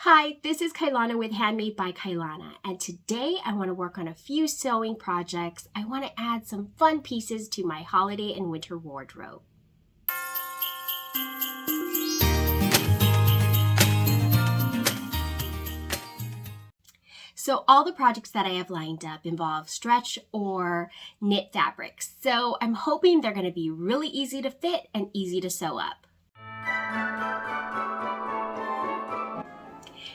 Hi, this is Kailana with Handmade by Kailana, and today I want to work on a few sewing projects. I want to add some fun pieces to my holiday and winter wardrobe. So all the projects that I have lined up involve stretch or knit fabrics. So I'm hoping they're going to be really easy to fit and easy to sew up.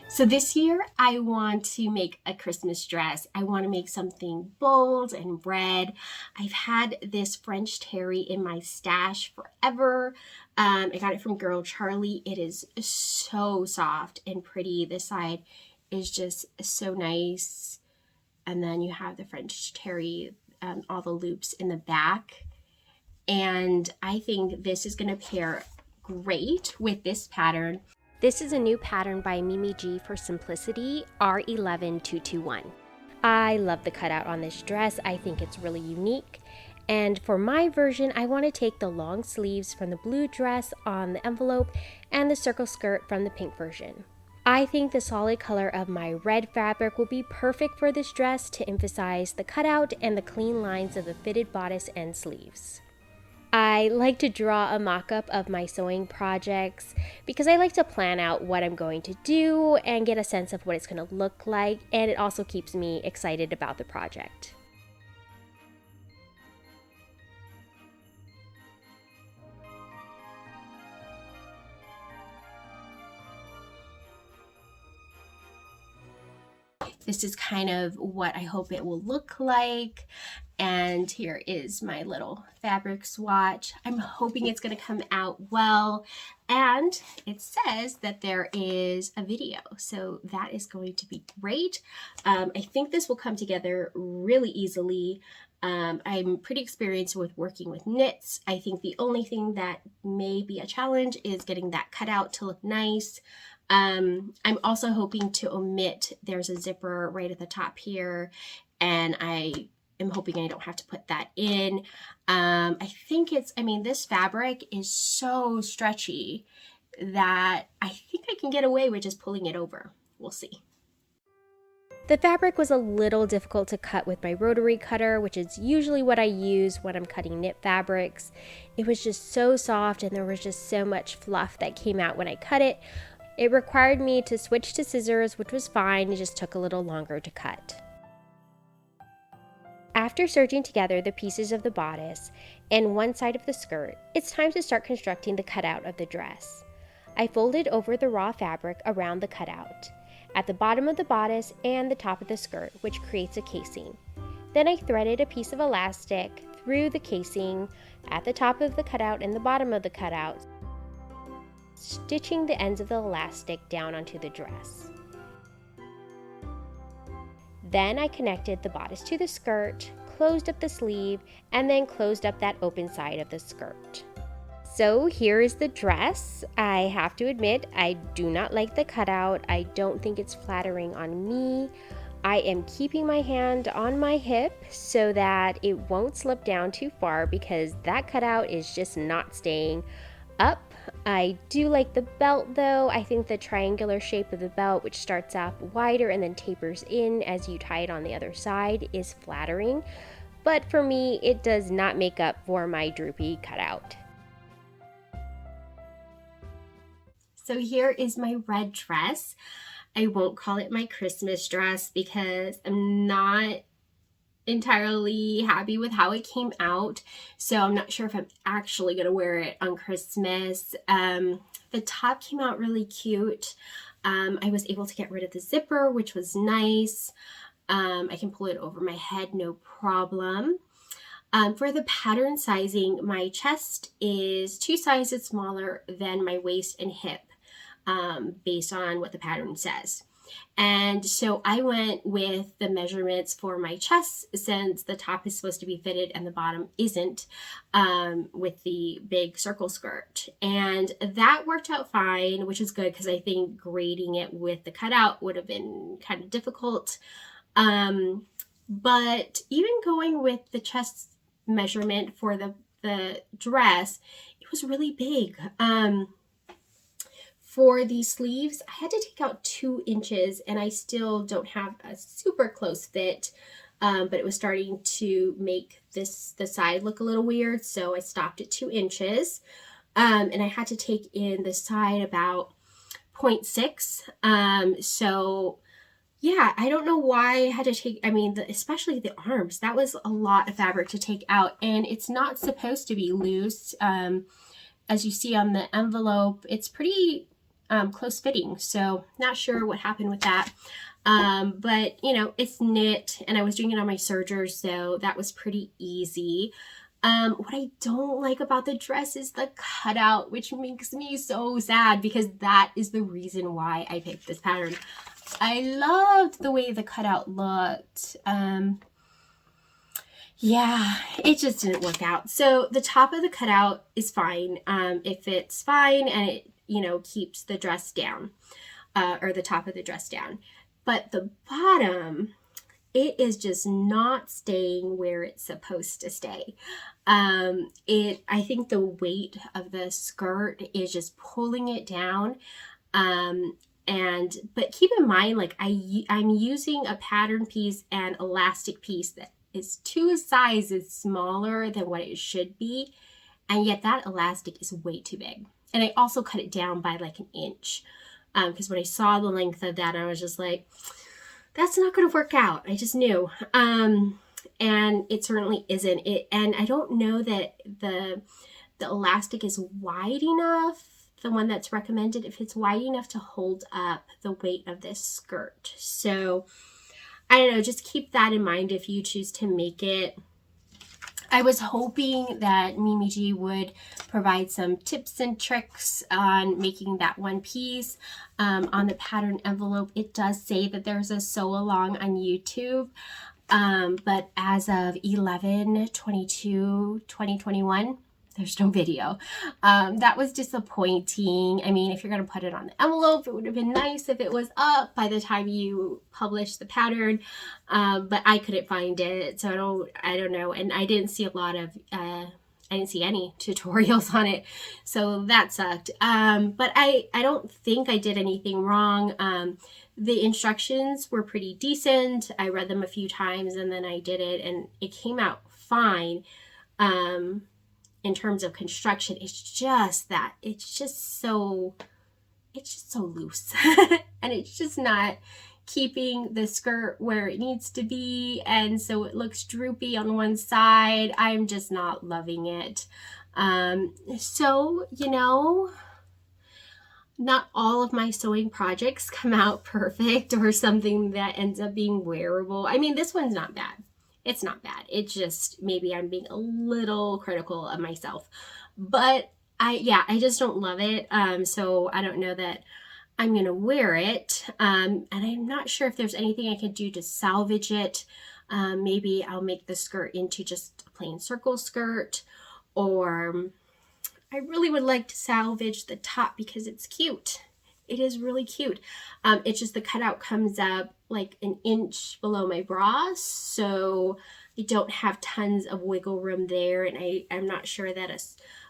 So this year I want to make a Christmas dress. I want to make something bold and red. I've had this French terry in my stash forever. I got it from Girl Charlie. It is so soft and pretty. This side is just so nice. And then you have the French terry, all the loops in the back. And I think this is going to pair great with this pattern. This is a new pattern by Mimi G for Simplicity R11221. I love the cutout on this dress. I think it's really unique. And for my version, I want to take the long sleeves from the blue dress on the envelope and the circle skirt from the pink version. I think the solid color of my red fabric will be perfect for this dress to emphasize the cutout and the clean lines of the fitted bodice and sleeves. I like to draw a mock-up of my sewing projects because I like to plan out what I'm going to do and get a sense of what it's going to look like, and it also keeps me excited about the project. This is kind of what I hope it will look like. And here is my little fabric swatch. I'm hoping it's going to come out well. And it says that there is a video, so that is going to be great. I think this will come together really easily. I'm pretty experienced with working with knits. I think the only thing that may be a challenge is getting that cutout to look nice. I'm also hoping to omit, there's a zipper right at the top here, and I am hoping I don't have to put that in. I think this fabric is so stretchy that I think I can get away with just pulling it over. We'll see. The fabric was a little difficult to cut with my rotary cutter, which is usually what I use when I'm cutting knit fabrics. It was just so soft and there was just so much fluff that came out when I cut it. It required me to switch to scissors, which was fine. It just took a little longer to cut. After serging together the pieces of the bodice and one side of the skirt, it's time to start constructing the cutout of the dress. I folded over the raw fabric around the cutout, at the bottom of the bodice and the top of the skirt, which creates a casing. Then I threaded a piece of elastic through the casing at the top of the cutout and the bottom of the cutout, stitching the ends of the elastic down onto the dress. Then I connected the bodice to the skirt, closed up the sleeve, and then closed up that open side of the skirt. So here is the dress. I have to admit, I do not like the cutout. I don't think it's flattering on me. I am keeping my hand on my hip so that it won't slip down too far because that cutout is just not staying up. I do like the belt though. I think the triangular shape of the belt, which starts off wider and then tapers in as you tie it on the other side, is flattering. But for me, it does not make up for my droopy cutout. So here is my red dress. I won't call it my Christmas dress because I'm not entirely happy with how it came out, so I'm not sure if I'm actually gonna wear it on Christmas. The top came out really cute. I was able to get rid of the zipper, which was nice. I can pull it over my head, no problem. For the pattern sizing, my chest is 2 sizes smaller than my waist and hip, based on what the pattern says. And so I went with the measurements for my chest since the top is supposed to be fitted and the bottom isn't, with the big circle skirt. And that worked out fine, which is good because I think grading it with the cutout would have been kind of difficult. But even going with the chest measurement for the dress, it was really big. For the sleeves, I had to take out 2 inches, and I still don't have a super close fit, but it was starting to make the side look a little weird, so I stopped at 2 inches. And I had to take in the side about 0.6. So yeah, I don't know why I had to take, I mean, especially the arms, that was a lot of fabric to take out, and it's not supposed to be loose. As you see on the envelope, it's pretty close fitting, so not sure what happened with that. But you know, it's knit, and I was doing it on my serger, so that was pretty easy. What I don't like about the dress is the cutout, which makes me so sad because that is the reason why I picked this pattern. I loved the way the cutout looked. Yeah, it just didn't work out. So the top of the cutout is fine. It fits fine, and it, you know, keeps the dress down, or the top of the dress down. But the bottom, it is just not staying where it's supposed to stay. I think the weight of the skirt is just pulling it down. But keep in mind, like I'm using a pattern piece and elastic piece that is 2 sizes smaller than what it should be, and yet that elastic is way too big. And I also cut it down by like 1 inch, because when I saw the length of that, I was just like, that's not going to work out. I just knew. And it certainly isn't. And I don't know that the elastic is wide enough. The one that's recommended, if it's wide enough to hold up the weight of this skirt. So I don't know, just keep that in mind if you choose to make it. I was hoping that Mimi G would provide some tips and tricks on making that one piece. On the pattern envelope, it does say that there's a sew along on YouTube, but as of 11/22/2021, there's no video. That was disappointing. I mean, if you're going to put it on the envelope, it would have been nice if it was up by the time you published the pattern. But I couldn't find it, so I don't know. And I didn't see a lot of, I didn't see any tutorials on it, so that sucked. But I don't think I did anything wrong. The instructions were pretty decent. I read them a few times and then I did it, and it came out fine. In terms of construction, it's just so loose and it's just not keeping the skirt where it needs to be, and so it looks droopy on one side. I'm just not loving it. So, you know, not all of my sewing projects come out perfect or something that ends up being wearable. I mean, this one's not bad. It's not bad. It's just maybe I'm being a little critical of myself. But I just don't love it. So I don't know that I'm going to wear it. And I'm not sure if there's anything I could do to salvage it. Maybe I'll make the skirt into just a plain circle skirt, or I really would like to salvage the top because it's cute. It is really cute. It's just the cutout comes up like 1 inch below my bra, so I don't have tons of wiggle room there, and I'm not sure that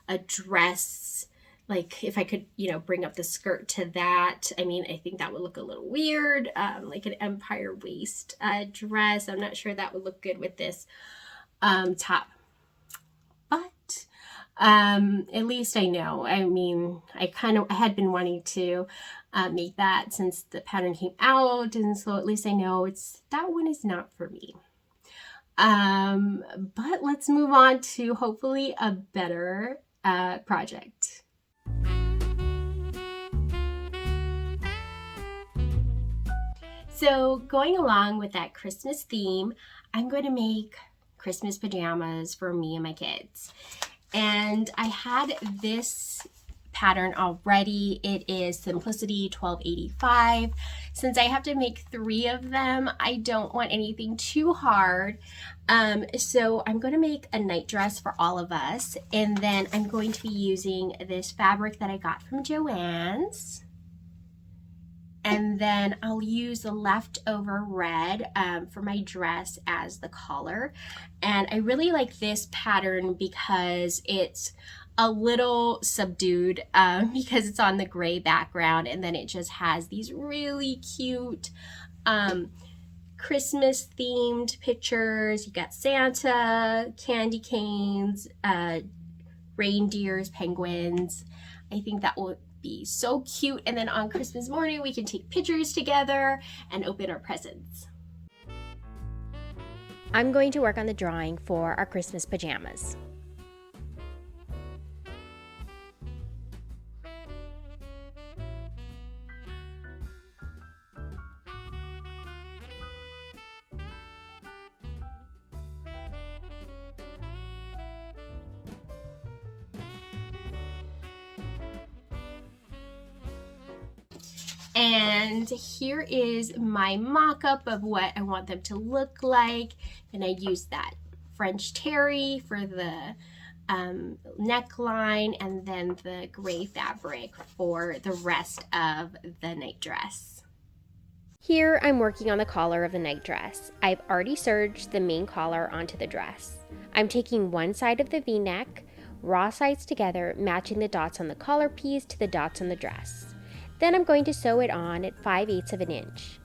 a dress, like if I could, you know, bring up the skirt to that, I mean, I think that would look a little weird, like an empire waist dress. I'm not sure that would look good with this top. But at least I know. I mean, I had been wanting to make that since the pattern came out, and so at least I know that one is not for me. But let's move on to hopefully a better project. So going along with that Christmas theme, I'm going to make Christmas pajamas for me and my kids. And I had this pattern already. It is Simplicity 1285. Since I have to make 3 of them, I don't want anything too hard. So I'm going to make a night dress for all of us. And then I'm going to be using this fabric that I got from Joann's. And then I'll use the leftover red for my dress as the collar. And I really like this pattern because it's a little subdued because it's on the gray background, and then it just has these really cute Christmas themed pictures. You got Santa, candy canes, reindeers, penguins. I think that will be so cute. And then on Christmas morning, we can take pictures together and open our presents. I'm going to work on the drawing for our Christmas pajamas. And here is my mock-up of what I want them to look like. And I used that French terry for the neckline, and then the gray fabric for the rest of the night dress. Here I'm working on the collar of the night dress. I've already serged the main collar onto the dress. I'm taking one side of the V-neck, raw sides together, matching the dots on the collar piece to the dots on the dress. Then I'm going to sew it on at 5/8 of an inch.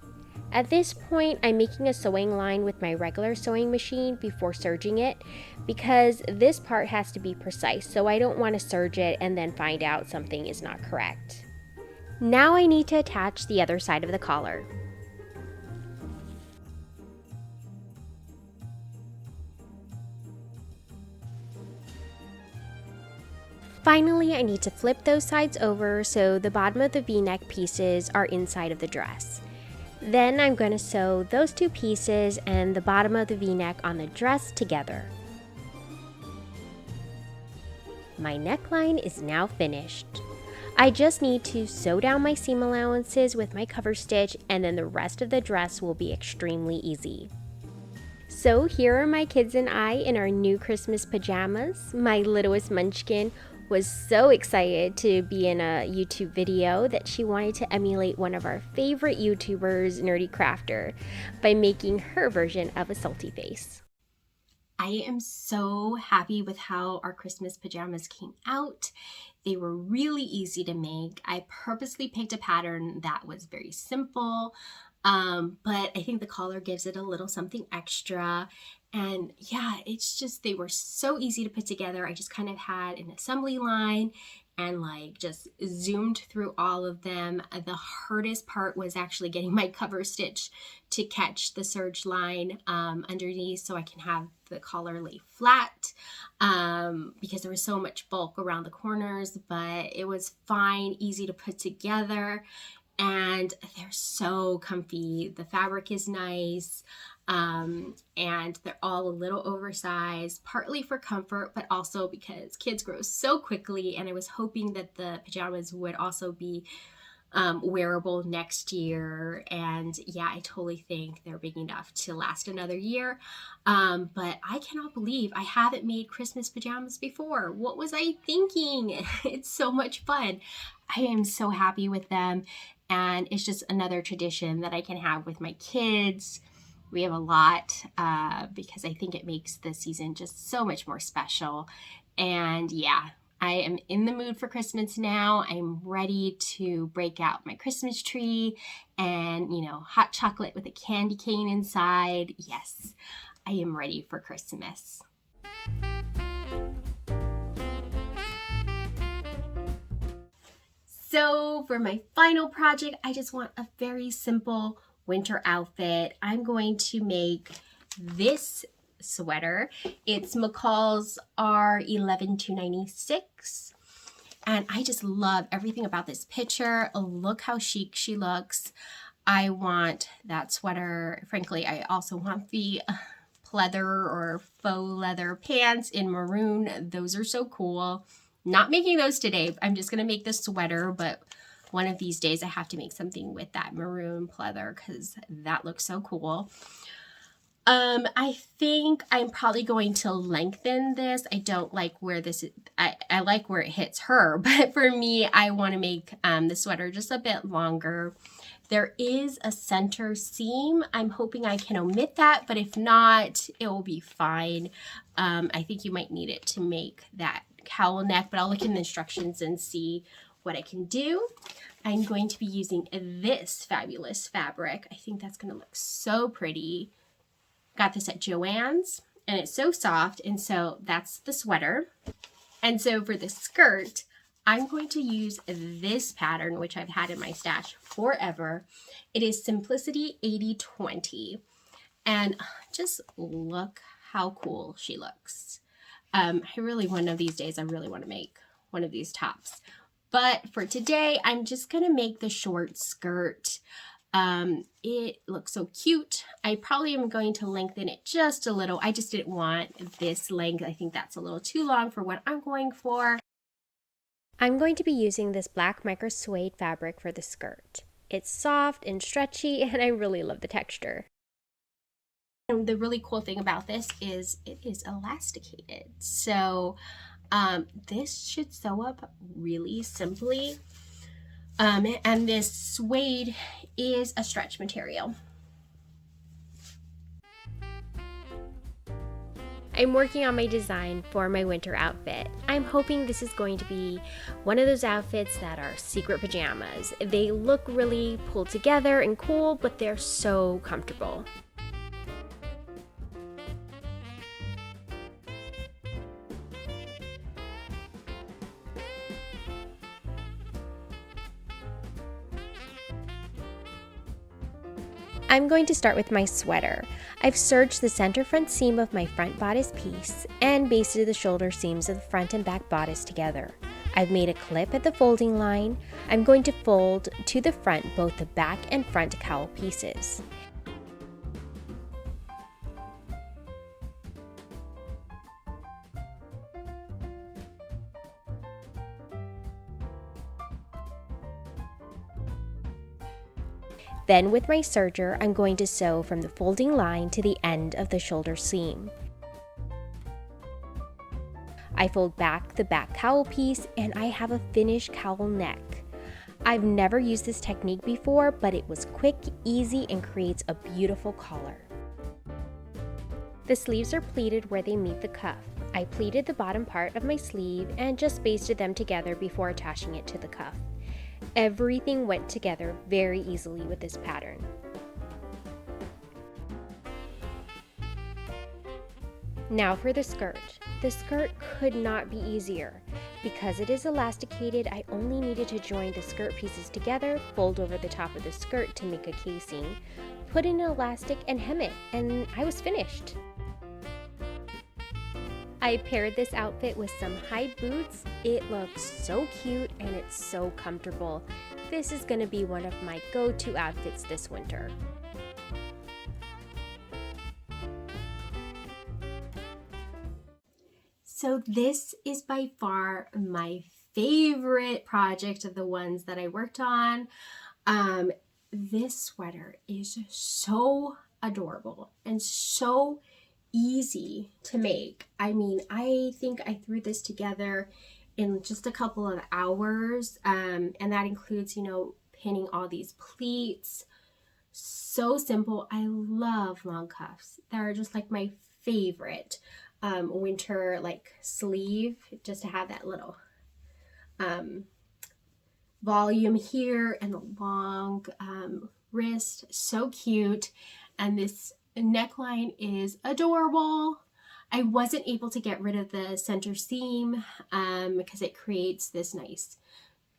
At this point, I'm making a sewing line with my regular sewing machine before serging it, because this part has to be precise, so I don't want to serge it and then find out something is not correct. Now I need to attach the other side of the collar. Finally, I need to flip those sides over so the bottom of the V-neck pieces are inside of the dress. Then I'm going to sew those two pieces and the bottom of the V-neck on the dress together. My neckline is now finished. I just need to sew down my seam allowances with my cover stitch, and then the rest of the dress will be extremely easy. So here are my kids and I in our new Christmas pajamas. My littlest munchkin was so excited to be in a YouTube video that she wanted to emulate one of our favorite YouTubers, Nerdy Crafter, by making her version of a salty face. I am so happy with how our Christmas pajamas came out. They were really easy to make. I purposely picked a pattern that was very simple, but I think the collar gives it a little something extra. And yeah, it's just, they were so easy to put together. I just kind of had an assembly line and like just zoomed through all of them. The hardest part was actually getting my cover stitch to catch the serge line underneath so I can have the collar lay flat because there was so much bulk around the corners, but it was fine, easy to put together. And they're so comfy. The fabric is nice, and they're all a little oversized, partly for comfort, but also because kids grow so quickly, and I was hoping that the pajamas would also be wearable next year. And yeah, I totally think they're big enough to last another year. But I cannot believe I haven't made Christmas pajamas before. What was I thinking? It's so much fun. I am so happy with them. And it's just another tradition that I can have with my kids. We have a lot because I think it makes the season just so much more special. And yeah, I am in the mood for Christmas now. I'm ready to break out my Christmas tree and, hot chocolate with a candy cane inside. Yes, I am ready for Christmas. So for my final project, I just want a very simple winter outfit. I'm going to make this sweater. It's McCalls R11296. And I just love everything about this picture. Look how chic she looks. I want that sweater. Frankly, I also want the pleather or faux leather pants in maroon. Those are so cool. Not making those today. I'm just going to make the sweater, but one of these days I have to make something with that maroon pleather because that looks so cool. I think I'm probably going to lengthen this. I don't like where this is. I like where it hits her, but for me, I want to make the sweater just a bit longer. There is a center seam. I'm hoping I can omit that, but if not, it will be fine. I think you might need it to make that cowl neck, but I'll look in the instructions and see what I can do. I'm going to be using this fabulous fabric. I think that's going to look so pretty. Got this at Joann's, and it's so soft, and so that's the sweater. And so for the skirt, I'm going to use this pattern, which I've had in my stash forever. It is Simplicity 8020, and just look how cool she looks. I really, one of these days, I really want to make one of these tops. But for today, I'm just going to make the short skirt. It looks so cute. I probably am going to lengthen it just a little. I just didn't want this length. I think that's a little too long for what I'm going for. I'm going to be using this black micro suede fabric for the skirt. It's soft and stretchy, and I really love the texture. And the really cool thing about this is it is elasticated. So this should sew up really simply. And this suede is a stretch material. I'm working on my design for my winter outfit. I'm hoping this is going to be one of those outfits that are secret pajamas. They look really pulled together and cool, but they're so comfortable. I'm going to start with my sweater. I've serged the center front seam of my front bodice piece and basted the shoulder seams of the front and back bodice together. I've made a clip at the folding line. I'm going to fold to the front both the back and front cowl pieces. Then with my serger, I'm going to sew from the folding line to the end of the shoulder seam. I fold back the back cowl piece and I have a finished cowl neck. I've never used this technique before, but it was quick, easy, and creates a beautiful collar. The sleeves are pleated where they meet the cuff. I pleated the bottom part of my sleeve and just basted them together before attaching it to the cuff. Everything went together very easily with this pattern. Now for the skirt. The skirt could not be easier. Because it is elasticated, I only needed to join the skirt pieces together, fold over the top of the skirt to make a casing, put in an elastic and hem it, and I was finished. I paired this outfit with some high boots. It looks so cute and it's so comfortable. This is going to be one of my go-to outfits this winter. So this is by far my favorite project of the ones that I worked on. This sweater is so adorable and so easy to make. I mean, I think I threw this together in just a couple of hours, and that includes, pinning all these pleats. So simple. I love long cuffs. They're just like my favorite winter sleeve, just to have that little volume here and the long wrist. So cute. And this neckline is adorable. I wasn't able to get rid of the center seam because it creates this nice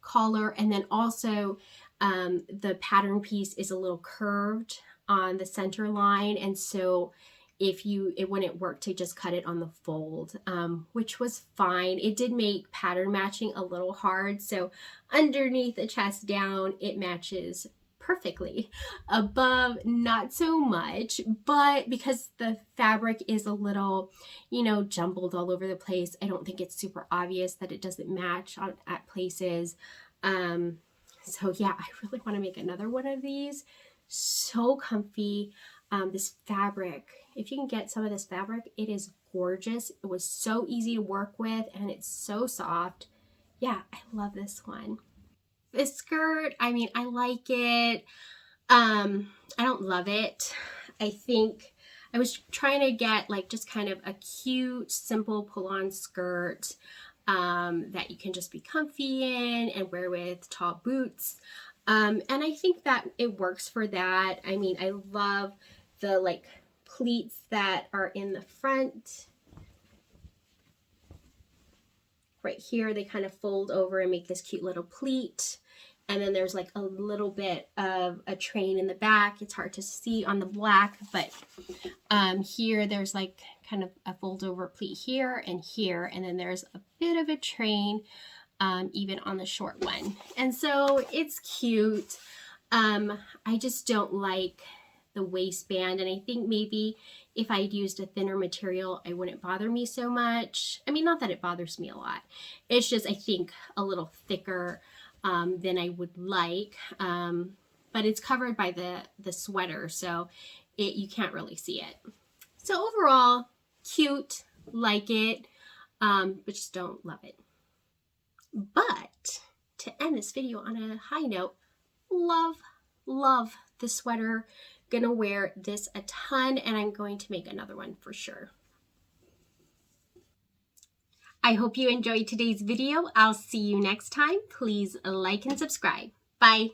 collar, and then also the pattern piece is a little curved on the center line, and so it wouldn't work to just cut it on the fold, which was fine. It did make pattern matching a little hard, so underneath the chest down it matches perfectly. Above, not so much, but because the fabric is a little, jumbled all over the place, I don't think it's super obvious that it doesn't match at places. So yeah, I really want to make another one of these. So comfy. This fabric, if you can get some of this fabric, it is gorgeous. It was so easy to work with and it's so soft. Yeah, I love this one. This skirt, I mean, I like it. I don't love it. I think I was trying to get just kind of a cute, simple pull-on skirt. that you can just be comfy in and wear with tall boots. And I think that it works for that. I mean, I love the like pleats that are in the front. Right here, they kind of fold over and make this cute little pleat. And then there's like a little bit of a train in the back. It's hard to see on the black, but here there's like kind of a fold over pleat here, and then there's a bit of a train even on the short one. And so it's cute. I just don't like the waistband, and I think maybe if I'd used a thinner material, it wouldn't bother me so much. I mean, not that it bothers me a lot. It's just, I think, a little thicker than I would like, but it's covered by the sweater, so you can't really see it. So overall, cute, like it, but just don't love it. But to end this video on a high note, love the sweater. Gonna wear this a ton, and I'm going to make another one for sure. I hope you enjoyed today's video. I'll see you next time. Please like and subscribe. Bye.